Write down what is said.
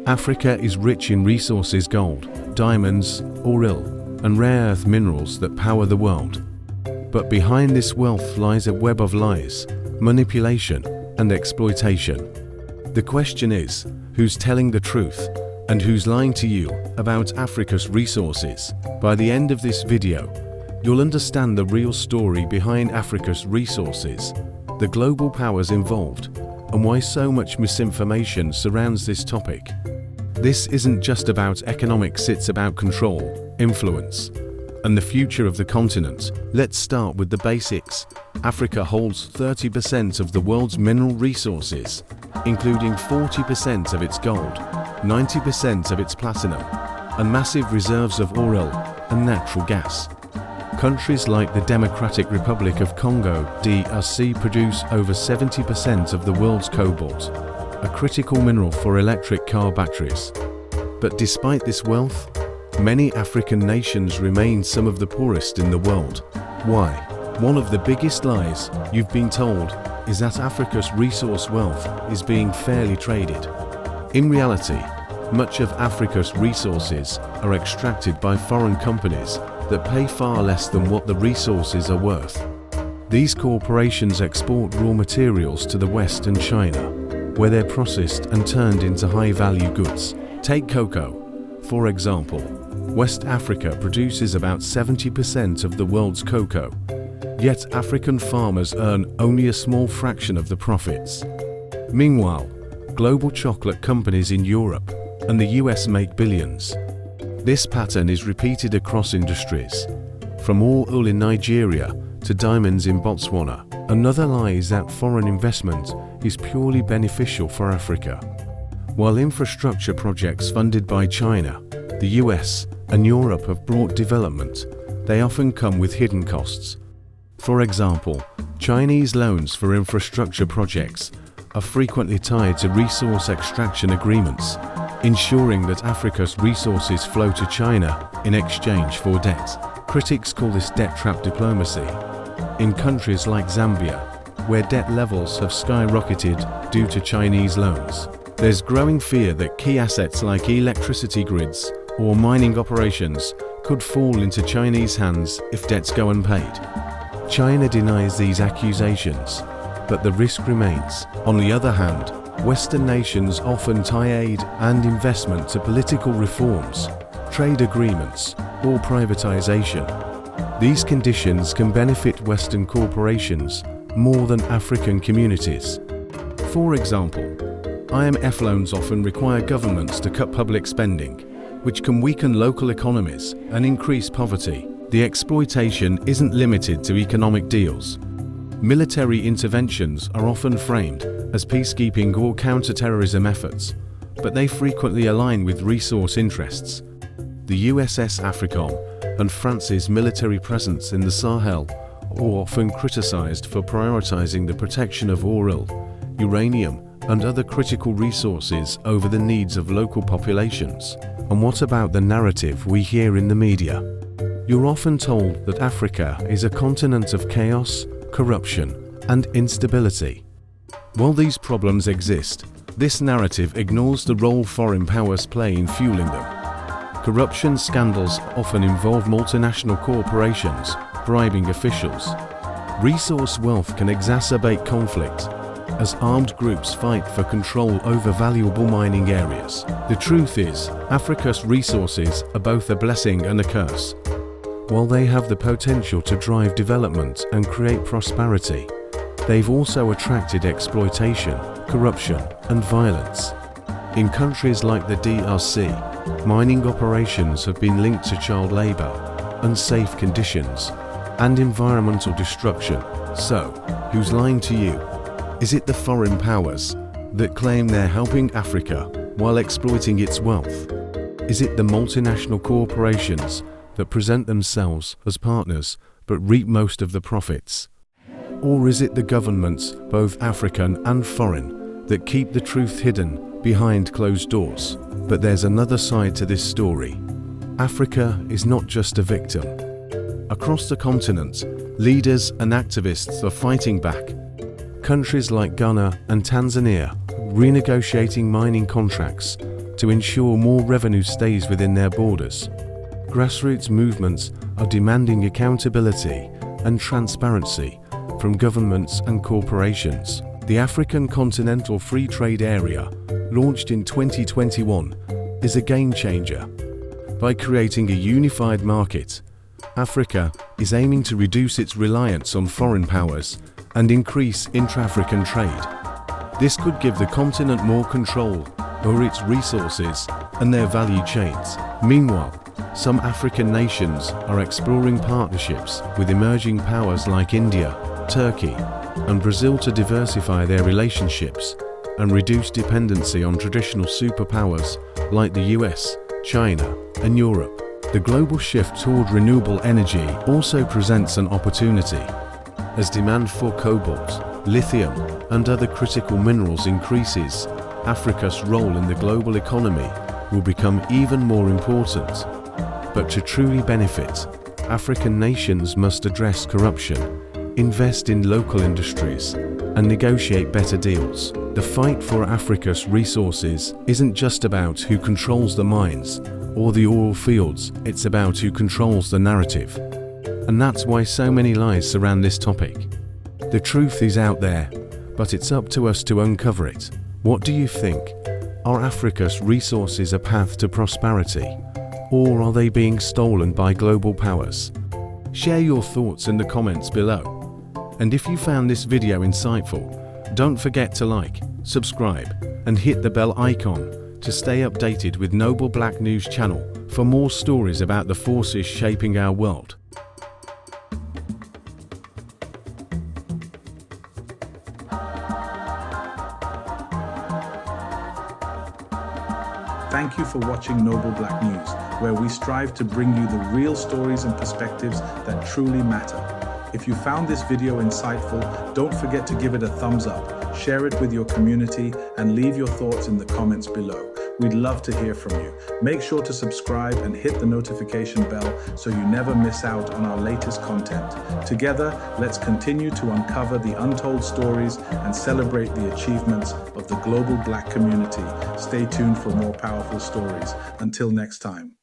Africa is rich in resources: gold, diamonds, oil, and rare earth minerals that power the world. But behind this wealth lies a web of lies, manipulation, and exploitation. The question is, who's telling the truth, and who's lying to you about Africa's resources? By the end of this video, you'll understand the real story behind Africa's resources, the global powers involved, and why so much misinformation surrounds this topic. This isn't just about economics, it's about control, influence, and the future of the continent. Let's start with the basics. Africa holds 30% of the world's mineral resources, including 40% of its gold, 90% of its platinum, and massive reserves of oil and natural gas. Countries like the Democratic Republic of Congo, DRC, produce over 70% of the world's cobalt, a critical mineral for electric car batteries. But despite this wealth, many African nations remain some of the poorest in the world. Why? One of the biggest lies you've been told is that Africa's resource wealth is being fairly traded. In reality, much of Africa's resources are extracted by foreign companies that pay far less than what the resources are worth. These corporations export raw materials to the West and China, where they're processed and turned into high-value goods. Take cocoa, for example. West Africa produces about 70% of the world's cocoa, yet African farmers earn only a small fraction of the profits. Meanwhile, global chocolate companies in Europe and the US make billions. This pattern is repeated across industries, from oil in Nigeria to diamonds in Botswana. Another lie is that foreign investment is purely beneficial for Africa. While infrastructure projects funded by China, the US, and Europe have brought development, they often come with hidden costs. For example, Chinese loans for infrastructure projects are frequently tied to resource extraction agreements, ensuring that Africa's resources flow to China in exchange for debt. Critics call this debt trap diplomacy. In countries like Zambia, where debt levels have skyrocketed due to Chinese loans, there's growing fear that key assets like electricity grids or mining operations could fall into Chinese hands if debts go unpaid. China denies these accusations, but the risk remains. On the other hand, Western nations often tie aid and investment to political reforms, trade agreements, or privatization. These conditions can benefit Western corporations more than African communities. For example, IMF loans often require governments to cut public spending, which can weaken local economies and increase poverty. The exploitation isn't limited to economic deals. Military interventions are often framed as peacekeeping or counter-terrorism efforts, but they frequently align with resource interests. The USS AFRICOM and France's military presence in the Sahel are often criticized for prioritizing the protection of oil, uranium, and other critical resources over the needs of local populations. And what about the narrative we hear in the media? You're often told that Africa is a continent of chaos, corruption, and instability. While these problems exist, this narrative ignores the role foreign powers play in fueling them. Corruption scandals often involve multinational corporations bribing officials. Resource wealth can exacerbate conflict as armed groups fight for control over valuable mining areas. The truth is, Africa's resources are both a blessing and a curse. While they have the potential to drive development and create prosperity, they've also attracted exploitation, corruption, and violence. In countries like the DRC, mining operations have been linked to child labor, unsafe conditions, and environmental destruction. So, who's lying to you? Is it the foreign powers that claim they're helping Africa while exploiting its wealth? Is it the multinational corporations that present themselves as partners but reap most of the profits? Or is it the governments, both African and foreign, that keep the truth hidden behind closed doors? But there's another side to this story. Africa is not just a victim. Across the continent, leaders and activists are fighting back. Countries like Ghana and Tanzania renegotiating mining contracts, to ensure more revenue stays within their borders. Grassroots movements are demanding accountability and transparency from governments and corporations. The African Continental Free Trade Area, launched in 2021, is a game changer. By creating a unified market, Africa is aiming to reduce its reliance on foreign powers and increase intra-African trade. This could give the continent more control over its resources and their value chains. Meanwhile, some African nations are exploring partnerships with emerging powers like India, Turkey, and Brazil to diversify their relationships and reduce dependency on traditional superpowers like the US, China, and Europe. The global shift toward renewable energy also presents an opportunity. As demand for cobalt, lithium, and other critical minerals increases, Africa's role in the global economy will become even more important. But to truly benefit, African nations must address corruption, invest in local industries, and negotiate better deals. The fight for Africa's resources isn't just about who controls the mines or the oil fields, it's about who controls the narrative. And that's why so many lies surround this topic. The truth is out there, but it's up to us to uncover it. What do you think? Are Africa's resources a path to prosperity, or are they being stolen by global powers? Share your thoughts in the comments below. And if you found this video insightful, don't forget to like, subscribe, and hit the bell icon to stay updated with Noble Black News channel for more stories about the forces shaping our world. Thank you for watching Noble Black News, where we strive to bring you the real stories and perspectives that truly matter. If you found this video insightful, don't forget to give it a thumbs up, share it with your community, and leave your thoughts in the comments below. We'd love to hear from you. Make sure to subscribe and hit the notification bell so you never miss out on our latest content. Together, let's continue to uncover the untold stories and celebrate the achievements of the global Black community. Stay tuned for more powerful stories. Until next time.